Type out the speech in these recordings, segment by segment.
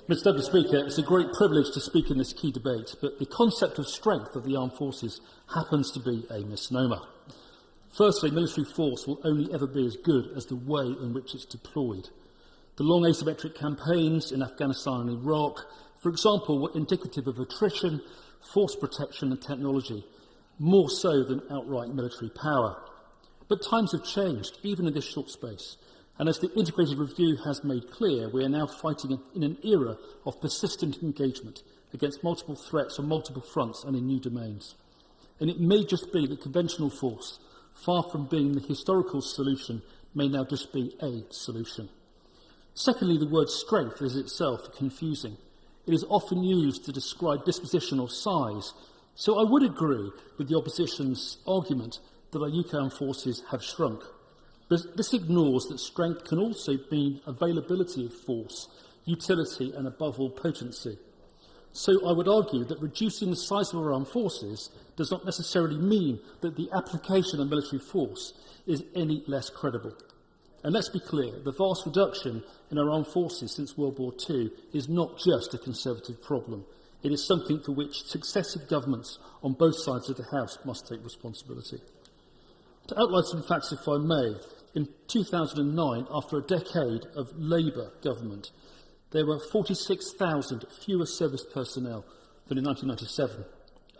Mr Deputy Speaker, it's a great privilege to speak in this key debate, but the concept of strength of the armed forces happens to be a misnomer. Firstly, military force will only ever be as good as the way in which it's deployed. The long asymmetric campaigns in Afghanistan and Iraq, for example, were indicative of attrition, force protection and technology, more so than outright military power. But times have changed, even in this short space. And as the Integrated Review has made clear, we are now fighting in an era of persistent engagement against multiple threats on multiple fronts and in new domains. And it may just be that conventional force, far from being the historical solution, may now just be a solution. Secondly, the word strength is itself confusing. It is often used to describe disposition or size, so I would agree with the opposition's argument that our UK armed forces have shrunk. But this ignores that strength can also mean availability of force, utility and, above all, potency. So I would argue that reducing the size of our armed forces does not necessarily mean that the application of military force is any less credible. And let's be clear, the vast reduction in our armed forces since World War II is not just a Conservative problem. It is something for which successive governments on both sides of the House must take responsibility. To outline some facts, if I may, in 2009, after a decade of Labour government, there were 46,000 fewer service personnel than in 1997.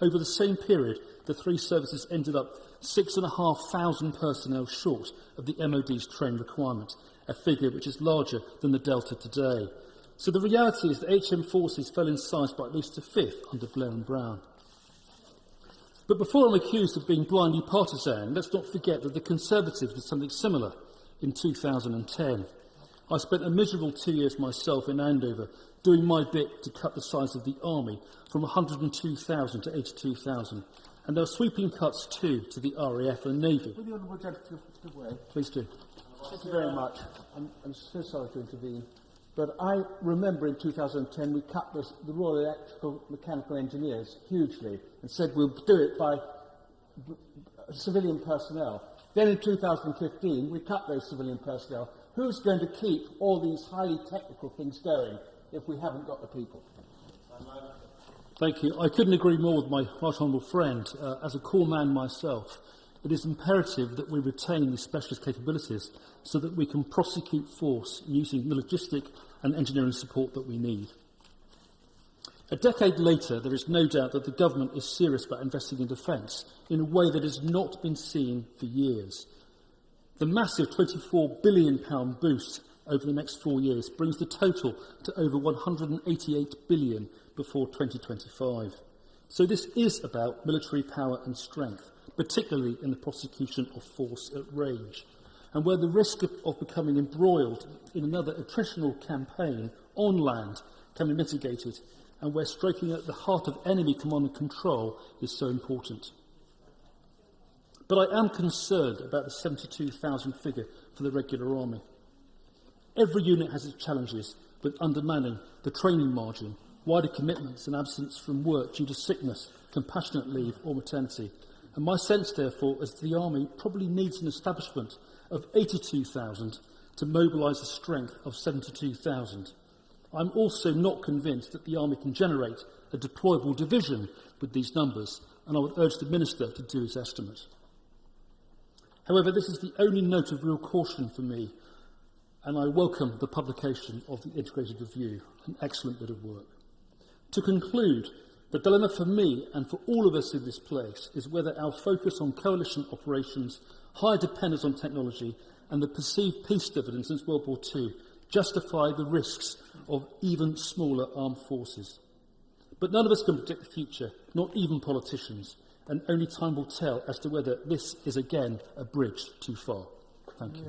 Over the same period, the three services ended up 6,500 personnel short of the MOD's train requirement, a figure which is larger than the Delta today. So the reality is that HM forces fell in size by at least a fifth under Blair and Brown. But before I'm accused of being blindly partisan, let's not forget that the Conservatives did something similar in 2010. I spent a miserable 2 years myself in Andover doing my bit to cut the size of the army from 102,000 to 82,000. And there were sweeping cuts too to the RAF and Navy. Will the Honourable Gentleman give way? Please do. Thank you very much. I'm so sorry to intervene, but I remember in 2010 we cut the Royal Electrical Mechanical Engineers hugely and said we'll do it by civilian personnel. Then in 2015 we cut those civilian personnel. Who's going to keep all these highly technical things going if we haven't got the people? Thank you. I couldn't agree more with my right honourable friend. As a corps man myself, it is imperative that we retain these specialist capabilities so that we can prosecute force using the logistic and engineering support that we need. A decade later, there is no doubt that the government is serious about investing in defence in a way that has not been seen for years. The massive £24 billion boost over the next 4 years brings the total to over £188 billion before 2025. So this is about military power and strength, particularly in the prosecution of force at range, and where the risk of becoming embroiled in another attritional campaign on land can be mitigated, and where striking at the heart of enemy command and control is so important. But I am concerned about the 72,000 figure for the regular army. Every unit has its challenges with undermanning, the training margin, wider commitments and absence from work due to sickness, compassionate leave or maternity. And my sense, therefore, is the army probably needs an establishment of 82,000 to mobilise a strength of 72,000. I'm also not convinced that the army can generate a deployable division with these numbers, and I would urge the Minister to do his estimate. However, this is the only note of real caution for me, and I welcome the publication of the Integrated Review, an excellent bit of work. To conclude, the dilemma for me and for all of us in this place is whether our focus on coalition operations, high dependence on technology and the perceived peace dividends since World War II justify the risks of even smaller armed forces. But none of us can predict the future, not even politicians, and only time will tell as to whether this is again a bridge too far. Thank you.